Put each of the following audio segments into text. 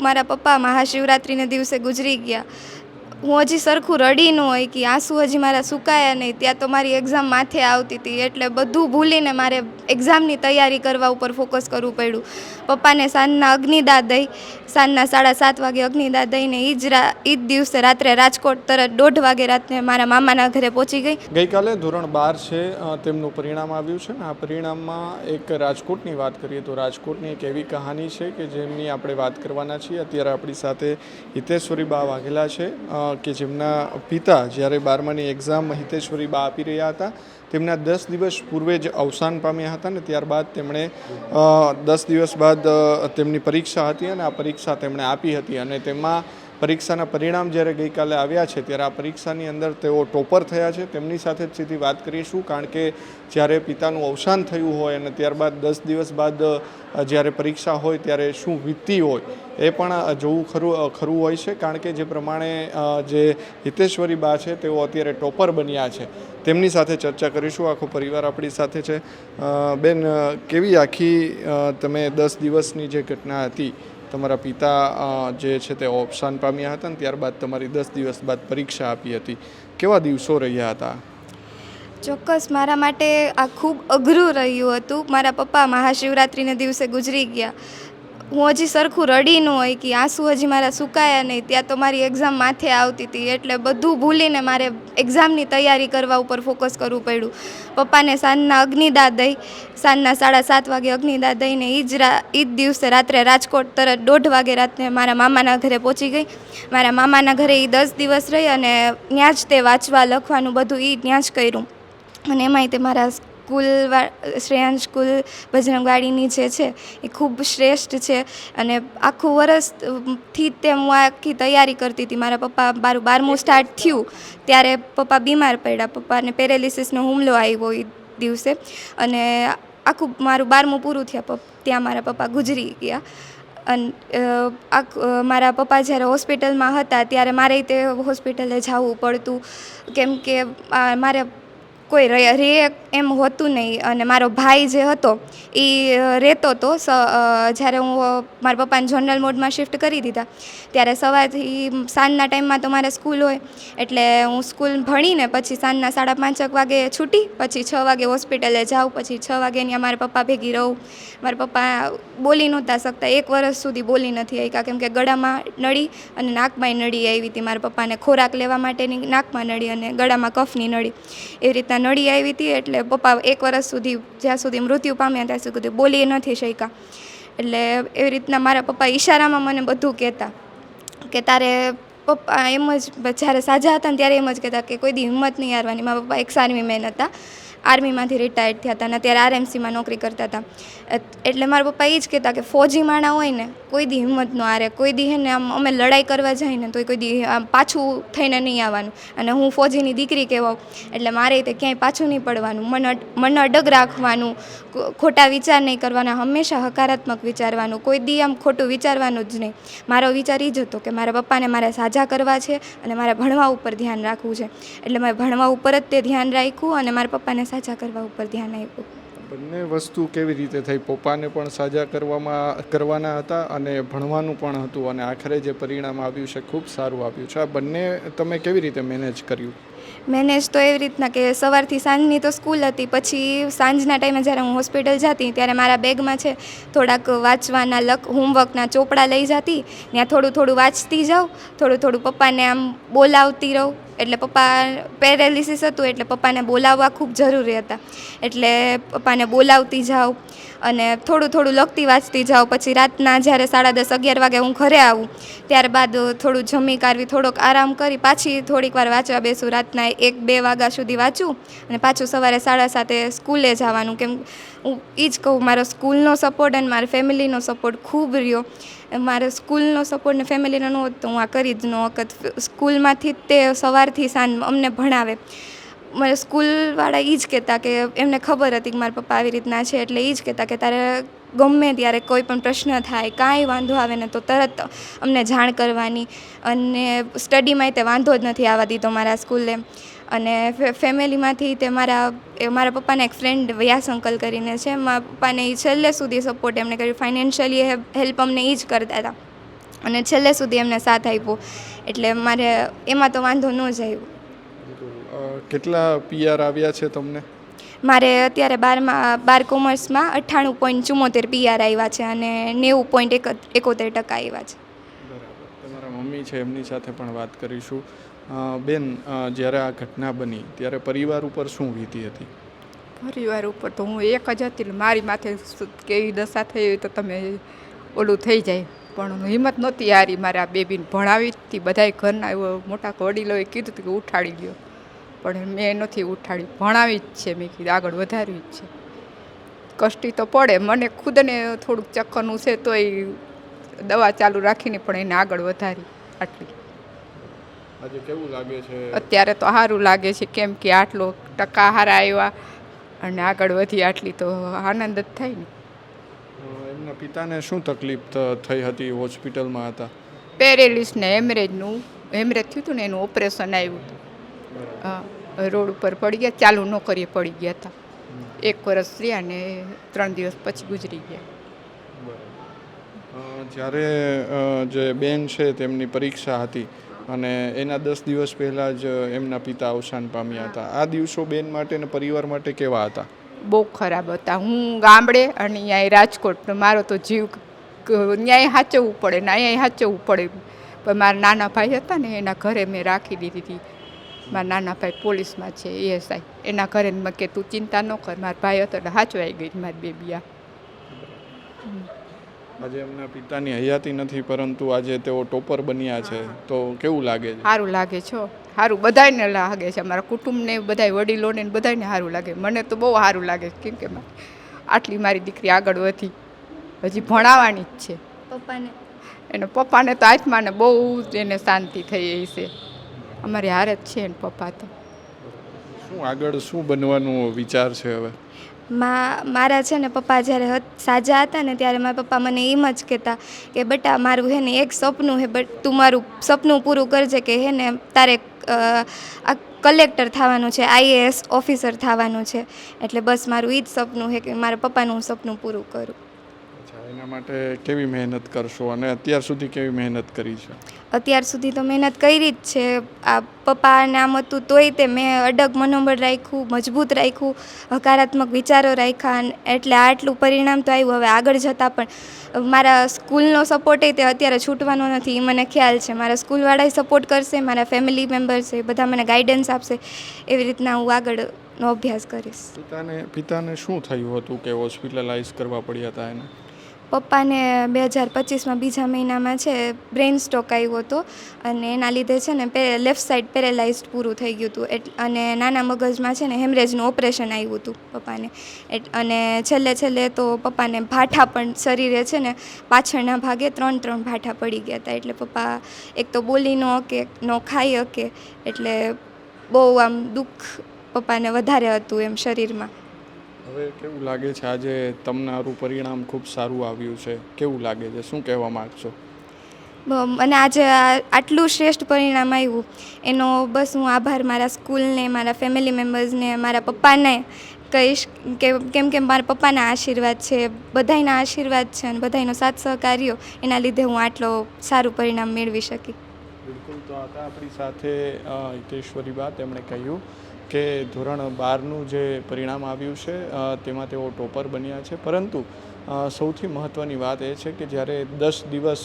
મારા પપ્પા મહાશિવરાત્રિના દિવસે ગુજરી ગયા. હું હજી સરખું રડી ન હોય કે આંસુ હજી મારા સુકાયા નહીં, ત્યાં તો મારી એક્ઝામ માથે આવતી હતી. એટલે બધું ભૂલીને મારે એક્ઝામની તૈયારી કરવા ઉપર ફોકસ કરવું પડ્યું. પપ્પાને સાંજના અગ્નિદાહ દઈ, સાંજના 7:30 વાગે અગ્નિદાહ દઈને એ જ દિવસે રાત્રે રાજકોટ તરત 1:30 વાગે રાત્રે મારા મામાના ઘરે પહોંચી ગઈ. ગઈકાલે ધોરણ 12 છે તેમનું પરિણામ આવ્યું છે ને આ પરિણામમાં એક રાજકોટની વાત કરીએ તો રાજકોટની એક એવી કહાની છે કે જેમની આપણે વાત કરવાના છીએ. અત્યારે આપણી સાથે હિતેશ્વરી બા વાઘેલા છે કે જેમના પિતા જ્યારે 12માની એક્ઝામ હિતેશ્વરી બા આપી રહ્યા હતા, તેમના 10 દિવસ પૂર્વે જ અવસાન પામ્યા હતા ને ત્યારબાદ તેમણે 10 દિવસ બાદ તેમની પરીક્ષા હતી અને આ પરીક્ષા તેમણે આપી હતી અને તેમાં પરીક્ષાના પરિણામ જ્યારે ગઈકાલે આવ્યા છે ત્યારે આ પરીક્ષાની અંદર તેઓ ટોપર થયા છે. તેમની સાથે જ સીધી વાત કરીશું, કારણ કે જ્યારે પિતાનું અવસાન થયું હોય અને ત્યારબાદ 10 દિવસ બાદ જ્યારે પરીક્ષા હોય ત્યારે શું વીતતી હોય એ પણ જોવું ખરું હોય છે. કારણ કે જે પ્રમાણે જે હિતેશ્વરી બા છે તેઓ અત્યારે ટોપર બન્યા છે, તેમની સાથે ચર્ચા કરીશું. આખો પરિવાર આપણી સાથે છે. બેન, કેવી આખી તમે 10 દિવસની જે ઘટના હતી, તમારા પિતા જે છે તે અવસાન પામ્યા હતા ને ત્યારબાદ તમારી 10 દિવસ બાદ પરીક્ષા આપી હતી, કેવા દિવસો રહ્યા હતા? ચોક્કસ મારા માટે આ ખૂબ અઘરું રહ્યું હતું. મારા પપ્પા મહાશિવરાત્રિના દિવસે ગુજરી ગયા. હું હજી સરખું રડી ન હોય કે આંસુ હજી મારા સુકાયા નહીં, ત્યાં તો મારી એક્ઝામ માથે આવતી હતી. એટલે બધું ભૂલીને મારે એક્ઝામની તૈયારી કરવા ઉપર ફોકસ કરવું પડ્યું. પપ્પાને સાંજના અગ્નિદાહ દઈ, સાંજના 7:30 વાગે અગ્નિદાહ દઈને એ જ દિવસે રાત્રે રાજકોટ તરત 1:30 વાગે રાત્રે મારા મામાના ઘરે પહોંચી ગઈ. મારા મામાના ઘરે એ 10 દિવસ રહી અને ત્યાં જ તે વાંચવા લખવાનું બધું એ ત્યાં જ કર્યું. અને એમાંય તે મારા શ્રેયાંશ સ્કૂલ બજરંગવાડીની જે છે એ ખૂબ શ્રેષ્ઠ છે અને આખું વર્ષથી તે હું આખી તૈયારી કરતી હતી. મારા પપ્પા મારું 12મું સ્ટાર્ટ થયું ત્યારે પપ્પા બીમાર પડ્યા. પપ્પાને પેરેલિસિસનો હુમલો આવ્યો એ દિવસે અને આખું મારું 12મું પૂરું થયા ત્યાં મારા પપ્પા ગુજરી ગયા. અને મારા પપ્પા જ્યારે હોસ્પિટલમાં હતા ત્યારે મારે તે હોસ્પિટલે જવું પડતું, કેમ કે મારે કોઈ રહે એમ હોતું નહીં. અને મારો ભાઈ જે હતો એ રહેતો હતો. જ્યારે હું મારા પપ્પાને જનરલ મોડમાં શિફ્ટ કરી દીધા ત્યારે સવારથી સાંજના ટાઈમમાં તો મારે સ્કૂલ હોય, એટલે હું સ્કૂલ ભણીને પછી સાંજના 5:30 વાગે છૂટી, પછી 6 વાગે હોસ્પિટલે જાઉં, પછી 6 વાગે ત્યાં મારા પપ્પા ભેગી રહું. મારા પપ્પા બોલી નહોતા શકતા, 1 વર્ષ સુધી બોલી નથી શક્યા, કેમ કે ગળામાં નળી અને નાકમાં નળી આવી હતી. મારા પપ્પાને ખોરાક લેવા માટેની નાકમાં નળી અને ગળામાં કફની નળી, એવી રીતના નળી આવી હતી. એટલે પપ્પા 1 વર્ષ સુધી, જ્યાં સુધી મૃત્યુ પામ્યા ત્યાં સુધી બોલી નથી શક્યા. એટલે એવી રીતના મારા પપ્પા ઈશારામાં મને બધું કહેતા કે તારે પપ્પા એમ જ જ્યારે સાજા હતા ને ત્યારે એમ જ કહેતા કે કોઈ દી હિંમત નહીં હારવાની. મારા પપ્પા એક્સ આર્મી મેન હતા, આર્મીમાંથી રિટાયર્ડ થયા હતા અને ત્યારે આરએમસીમાં નોકરી કરતા હતા. એટલે મારા પપ્પા એ જ કહેતા કે ફૌજી માણા હોય ને કોઈ દી હિંમત ન હારે, કોઈ દી હે ને આમ અમે લડાઈ કરવા જઈએ ને તો કોઈ દી આમ પાછું થઈને નહીં આવવાનું. અને હું ફૌજીની દીકરી કહેવાઉં એટલે મારે તે ક્યાંય પાછું નહીં પડવાનું, મન અડગ રાખવાનું, ખોટા વિચાર નહીં કરવાના, હંમેશા હકારાત્મક વિચારવાનું, કોઈ દી આમ ખોટું વિચારવાનું જ નહીં. મારો વિચાર એ જ હતો કે મારા પપ્પાને મારે સાજા કરવા છે અને મારે ભણવા ઉપર ધ્યાન રાખવું છે. એટલે મેં ભણવા ઉપર જ તે ધ્યાન રાખ્યું અને મારા પપ્પાને સાજા કરવા ઉપર ધ્યાન આપ્યું. બંને વસ્તુ કેવી રીતે થઈ? પપ્પાને પણ સાજા કરવાના હતા અને ભણવાનું પણ હતું અને આખરે જે પરિણામ આવ્યું છે ખૂબ સારું આવ્યું છે. આ બંને તમે કેવી રીતે મેનેજ કર્યું? મેનેજ તો એવી રીતના કે સવારથી સાંજની તો સ્કૂલ હતી, પછી સાંજના ટાઈમે જ્યારે હું હોસ્પિટલ જતી ત્યારે મારા બેગમાં છે થોડાક વાંચવાના હોમવર્કના ચોપડા લઈ જતી, ત્યાં થોડું થોડું વાંચતી જાઉં, થોડું થોડું પપ્પાને આમ બોલાવતી રહું. એટલે પપ્પા પેરેલિસિસ હતું એટલે પપ્પાને બોલાવવા ખૂબ જરૂરી હતા, એટલે પપ્પાને બોલાવતી જાઉં અને થોડું થોડું લખતી વાંચતી જાઉં. પછી રાતના જ્યારે 10:30 11 વાગે હું ઘરે આવું ત્યારબાદ થોડું જમી કાઢવી, થોડોક આરામ કરી પાછી થોડીક વાર વાંચવા બેસું. રાતના 1-2 વાગ્યા સુધી વાંચું અને પાછું સવારે 7:30 સ્કૂલે જવાનું. કેમ હું એ જ કહું, મારો સ્કૂલનો સપોર્ટ અને મારા ફેમિલીનો સપોર્ટ ખૂબ રહ્યો. મારે સ્કૂલનો સપોર્ટ ને ફેમિલીનો ન હોત તો હું આ કરી જ ન વખત. સ્કૂલમાંથી તે સવારથી સાંજ અમને ભણાવે. મારે સ્કૂલવાળા એ જ કહેતા કે એમને ખબર હતી કે મારા પપ્પા આવી રીતના છે, એટલે એ જ કહેતા કે તારે ગમે ત્યારે કોઈ પણ પ્રશ્ન થાય, કાંઈ વાંધો આવે ને તો તરત અમને જાણ કરવાની. અને સ્ટડીમાંય તે વાંધો જ નથી આવવા દીધો મારા સ્કૂલે. અને ફેમિલીમાંથી તે મારા પપ્પાના એક ફ્રેન્ડ વ્યાસ અંકલ કરીને છે, મારા પપ્પાને એ છેલ્લે સુધી સપોર્ટ એમને કર્યું. ફાઇનાન્શિયલી હેલ્પ અમને એ જ કરતા હતા. અને છેલ્લે સુધી એમને સાથ આપ્યો, એટલે મારે એમાં તો વાંધો ન જ આવ્યો. કેટલા પીઆર આવ્યા છે તમને? મારે અત્યારે 12 કોમર્સમાં 98.74 પીઆર આવ્યા છે અને 90.71% આવ્યા છે. બરાબર. તમારા મમ્મી છે એમની સાથે પણ વાત કરીશું. બેન, જ્યારે આ ઘટના બની ત્યારે પરિવાર ઉપર શું વીતી હતી? પરિવાર ઉપર તો હું એક જ હતી, મારી માથે કેવી દશા થઈ હોય તો તમે ઓલું થઈ જાય, પણ હિંમત નહોતી હારી. મારા બેબીને ભણાવી હતી, બધાય ઘરના મોટા વડીલોએ કીધું હતું કે ઉઠાડી લ્યો, પણ મેં નથી ઉઠાડી, ભણાવી જ છે. મેં કીધું આગળ વધારવી જ છે. કષ્ટી તો પડે, મને ખુદને થોડુંક ચક્કરનું છે તોય દવા ચાલુ રાખીને પણ એને આગળ વધારી. આટલી આજે કેવું લાગે છે? અત્યારે તો સારું લાગે છે, કેમ કે આટલો ટકા હારા આવ્યા અને આગળ વધી, આટલી તો આનંદ જ થાય ને. એમના પિતાને શું તકલીફ થઈ હતી? હોસ્પિટલમાં હતા? પેરેલિસ ને હેમરેજ થયું હતું ને, એનું ઓપરેશન આવ્યું હતું. રોડ ઉપર પડી ગયા, ચાલુ ન કરીએ પડી ગયા હતા. 1 વર્ષ રહ્યા ને 3 દિવસ પછી ગુજરી ગયા. જ્યારે જે બેન છે તેમની પરીક્ષા હતી અને એના 10 દિવસ પહેલાં જ એમના પિતા અવસાન પામ્યા હતા. આ દિવસો બેન માટે અને પરિવાર માટે કેવા હતા? બહુ ખરાબ હતા. હું ગામડે અને અહીંયા રાજકોટ, મારો તો જીવ ન્યાય સાચવવું પડે ને અહીંયા સાચવવું પડે. પણ મારા નાના ભાઈ હતા ને, એના ઘરે મેં રાખી દીધી હતી. મારા નાના ભાઈ પોલીસમાં છે, એએસઆઈ. એના ઘરે મેં કે તું ચિંતા ન કર, મારા ભાઈ હતો એટલે સાચવાઈ ગઈ મારી બેબી. આજે એમના પિતાની હયાતી નથી, પરંતુ આજે તેઓ ટોપર બન્યા છે, તો કેવું લાગે છે? સારું લાગે છે, સારું બધાને લાગે છે. અમારા કુટુંબને બધાય વડીલોને બધાને સારું લાગે. મને તો બહુ સારું લાગે, કેમ કે આટલી મારી દીકરી આગળ વધી, હજી ભણાવવાની જ છે. એના પપ્પાને તો આત્માને બહુ એને શાંતિ થઈ એ છે. અમારી હારે જ છે એના પપ્પા તો. શું આગળ શું બનવાનો વિચાર છે હવે? મારા છે ને પપ્પા જ્યારે સાજા હતા ને ત્યારે મારા પપ્પા મને એમ જ કહેતા કે બેટા, મારું હે ને એક સપનું હે, બટ તું મારું સપનું પૂરું કરજે, કે હે ને તારે આ કલેક્ટર થવાનું છે, IAS ઓફિસર થવાનું છે. એટલે બસ મારું એ જ સપનું છે કે મારા પપ્પાનું હું સપનું પૂરું કરું. એના માટે કેવી મહેનત કરશો અને અત્યાર સુધી કેવી મહેનત કરી છે? અત્યાર સુધી તો મહેનત કરી જ છે. આ પપ્પાને આમ હતું તોય તે મેં અડગ મનોબળ રાખ્યું, મજબૂત રાખ્યું, હકારાત્મક વિચારો રાખ્યા, એટલે આટલું પરિણામ તો આવ્યું. હવે આગળ જતાં પણ મારા સ્કૂલનો સપોર્ટ તે અત્યારે છૂટવાનો નથી, એ મને ખ્યાલ છે. મારા સ્કૂલવાળાએ સપોર્ટ કરશે, મારા ફેમિલી મેમ્બર્સ છે બધા મને ગાઈડન્સ આપશે. એવી રીતના હું આગળનો અભ્યાસ કરીશ. પિતાને શું થયું હતું કે હોસ્પિટલાઇઝ કરવા પડ્યા હતા એને? પપ્પાને 2025માં બીજા મહિનામાં છે બ્રેઇન સ્ટ્રોક આવ્યો હતો અને એના લીધે છે ને લેફ્ટ સાઈડ પેરેલાઇઝડ પૂરું થઈ ગયું હતું. અને નાના મગજમાં છે ને હેમરેજનું ઓપરેશન આવ્યું હતું પપ્પાને. અને છેલ્લે તો પપ્પાને ભાઠા પણ શરીરે છે ને પાછળના ભાગે 3 ભાઠા પડી ગયા હતા. એટલે પપ્પા એક તો બોલી ન શકે, ન ખાઈ શકે, એટલે બહુ આમ દુઃખ પપ્પાને વધારે હતું એમ શરીરમાં. હવે કેવું લાગે છે? આજે તમારું પરિણામ ખૂબ સારું આવ્યું છે, કેવું લાગે છે? શું કહેવા માગશો? અને આજે આટલું શ્રેષ્ઠ પરિણામ આવ્યું એનો બસ હું આભાર મારા સ્કૂલને, મારા ફેમિલી મેમ્બર્સને, મારા પપ્પાને કહીશ, કેમ કે મારા પપ્પાના આશીર્વાદ છે, બધાયના આશીર્વાદ છે અને બધાયનો સાથ સહકાર્યો, એના લીધે હું આટલો સારું પરિણામ મેળવી શકી. બિલકુલ. તો હતા આપણી સાથે હિતેશ્વરી બા. તેમણે કહ્યું કે ધોરણ 12નું જે પરિણામ આવ્યું છે તેમાં તેઓ ટોપર બન્યા છે, પરંતુ સૌથી મહત્ત્વની વાત એ છે કે જ્યારે 10 દિવસ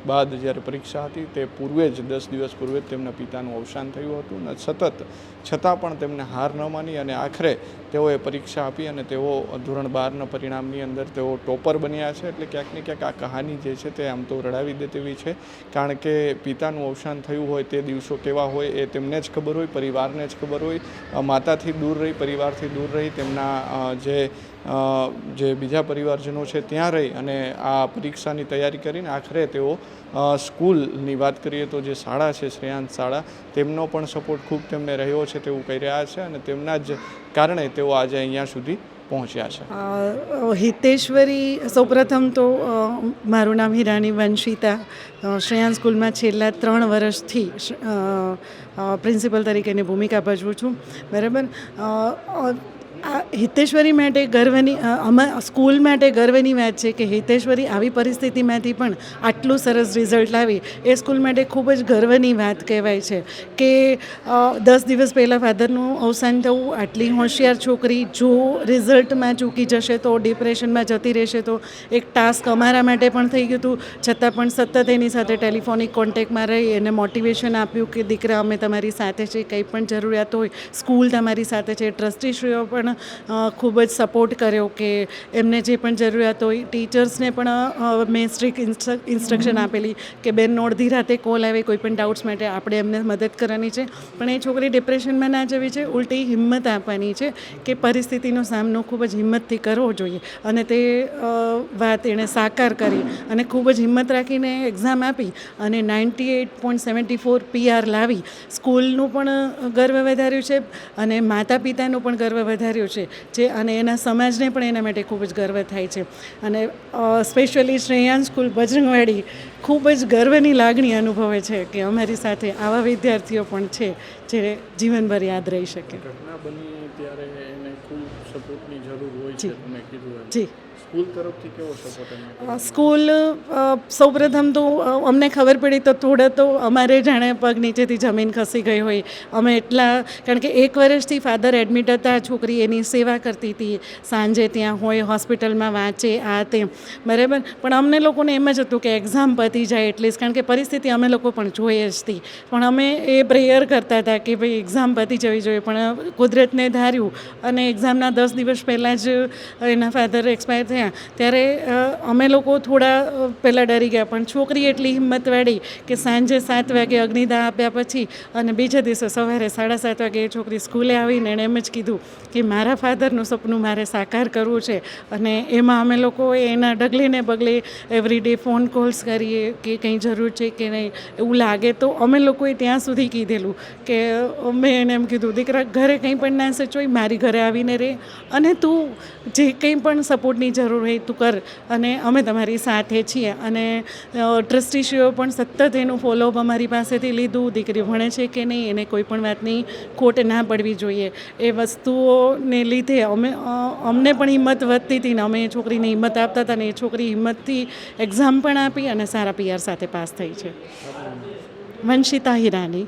બાદ જ્યારે પરીક્ષા હતી તે પૂર્વે જ 10 દિવસ પૂર્વે જ તેમના પિતાનું અવસાન થયું હતું અને છતાં પણ તેમને હાર ન માની અને આખરે તેઓએ પરીક્ષા આપી અને તેઓ ધોરણ 12ના પરિણામની અંદર તેઓ ટોપર બન્યા છે. એટલે ક્યાંક ને ક્યાંક આ કહાની જે છે તે આમ તો રડાવી દે તેવી છે, કારણ કે પિતાનું અવસાન થયું હોય તે દિવસો કેવા હોય એ તેમને જ ખબર હોય, પરિવારને જ ખબર હોય. માતાથી દૂર રહી, પરિવારથી દૂર રહી, તેમના જે બીજા પરિવારજનો છે ત્યાં રહી અને આ પરીક્ષાની તૈયારી કરીને આખરે તેઓ સ્કૂલની વાત કરીએ તો જે શાળા છે શ્રેયાંશ શાળા, તેમનો પણ સપોર્ટ ખૂબ તેમને રહ્યો છે તેવું કહી રહ્યા છે અને તેમના જ કારણે તેઓ આજે અહીંયા સુધી પહોંચ્યા છે. હિતેશ્વરી, સૌપ્રથમ તો મારું નામ હિરાની વંશિતા, શ્રેયાંશ સ્કૂલમાં છેલ્લા 3 વર્ષથી પ્રિન્સિપલ તરીકેની ભૂમિકા ભજવું છું. બરાબર. આ હિતેશ્વરી માટે ગર્વની સ્કૂલ માટે ગર્વની વાત છે કે હિતેશ્વરી આવી પરિસ્થિતિમાંથી પણ આટલું સરસ રિઝલ્ટ લાવી એ સ્કૂલ માટે ખૂબ જ ગર્વની વાત કહેવાય છે કે 10 દિવસ પહેલાં ફાધરનું અવસાન થવું, આટલી હોશિયાર છોકરી જો રિઝલ્ટમાં ચૂકી જશે તો ડિપ્રેશનમાં જતી રહેશે તો એક ટાસ્ક અમારા માટે પણ થઈ ગયું હતું, છતાં પણ સતત એની સાથે ટેલિફોનિક કોન્ટેક્ટમાં રહી એને મોટિવેશન આપ્યું કે દીકરા અમે તમારી સાથે છે, કંઈ પણ જરૂરિયાત હોય સ્કૂલ તમારી સાથે છે. ટ્રસ્ટીશ્રીઓ પણ ખૂબ જ સપોર્ટ કર્યો કે એમને જે પણ જરૂરિયાત હોય. ટીચર્સને પણ મેં સ્ટ્રિક્ટ ઇન્સ્ટ્રક્શન આપેલી કે બેન અડધી રાતે કોલ આવે કોઈ પણ ડાઉટ્સ માટે આપણે એમને મદદ કરવાની છે, પણ એ છોકરી ડિપ્રેશનમાં ના જવી છે, ઉલટી હિંમત આપવાની છે કે પરિસ્થિતિનો સામનો ખૂબ જ હિંમતથી કરવો જોઈએ. અને તે વાત એણે સાકાર કરી અને ખૂબ જ હિંમત રાખીને એક્ઝામ આપી અને 98.74 PR લાવી. સ્કૂલનું પણ ગર્વ વધાર્યું છે અને માતા પિતાનું પણ ગર્વ વધાર્યું છે અને એના સમાજને પણ એના માટે ખૂબ જ ગર્વ થાય છે. અને સ્પેશિયલી શ્રેયાંશ સ્કૂલ બજરંગવાડી ખૂબ જ ગર્વની લાગણી અનુભવે છે કે અમારી સાથે આવા વિદ્યાર્થીઓ પણ છે જે જીવનભર યાદ રહી શકે. ઘટના બની ત્યારે એને ખૂબ સપોર્ટની જરૂર હોય છે, તમે કીધું એમ. જી. સ્કૂલ તરફથી કેવો સપોર્ટ? સ્કૂલ સૌપ્રથમ તો અમને ખબર પડી તો થોડા તો અમારે જાણે પગ નીચેથી જમીન ખસી ગઈ હોય. અમે એટલા, કારણ કે 1 વર્ષથી ફાધર એડમિટ હતા, છોકરી એની સેવા કરતી હતી, સાંજે ત્યાં હોય, હોસ્પિટલમાં વાંચે, આ તે બરાબર. પણ અમને લોકોને એમ જ હતું કે એક્ઝામ પતી જાય એટલીસ્ટ, કારણ કે પરિસ્થિતિ અમે લોકો પણ જોઈએ જ હતી. પણ અમે એ પ્રેયર કરતા હતા કે ભાઈ એક્ઝામ પતી જવી જોઈએ, પણ કુદરતને ધાર્યું અને એક્ઝામના 10 દિવસ પહેલાં જ એના ફાધર એક્સપાયર થયા. ત્યારે અમે લોકો થોડા પહેલાં ડરી ગયા, પણ છોકરી એટલી હિંમતવાળી કે સાંજે 7 વાગે અગ્નિદાહ આપ્યા પછી અને બીજા દિવસે સવારે 7:30 વાગે એ છોકરી સ્કૂલે આવીને એણે એમ જ કીધું કે મારા ફાધરનું સપનું મારે સાકાર કરવું છે. અને એમાં અમે લોકો એના ડગલે ને પગલે એવરીડે ફોન કોલ્સ કરીએ કે કંઈ જરૂર છે કે નહીં, એવું લાગે તો અમે લોકોએ ત્યાં સુધી કીધેલું કે મેં એને એમ કીધું દીકરા ઘરે કંઈ પણ ના સચોય, મારી ઘરે આવીને રહે અને તું જે કંઈ પણ સપોર્ટની જરૂર હોય તું કર અને અમે તમારી સાથે છીએ. અને ટ્રસ્ટીશ્રીઓ પણ સતત એનું ફોલોઅપ અમારી પાસેથી લીધું, દીકરી ભણે છે કે નહીં, એને કોઈ પણ વાતની ખોટ ના પડવી જોઈએ, એ વસ્તુઓને લીધે અમને પણ હિંમત વધતી હતી ને અમે એ છોકરીને હિંમત આપતા હતા ને એ છોકરી હિંમતથી એક્ઝામ પણ આપી અને સારા PR સાથે પાસ થઈ છે. વંશિતા હિરાની.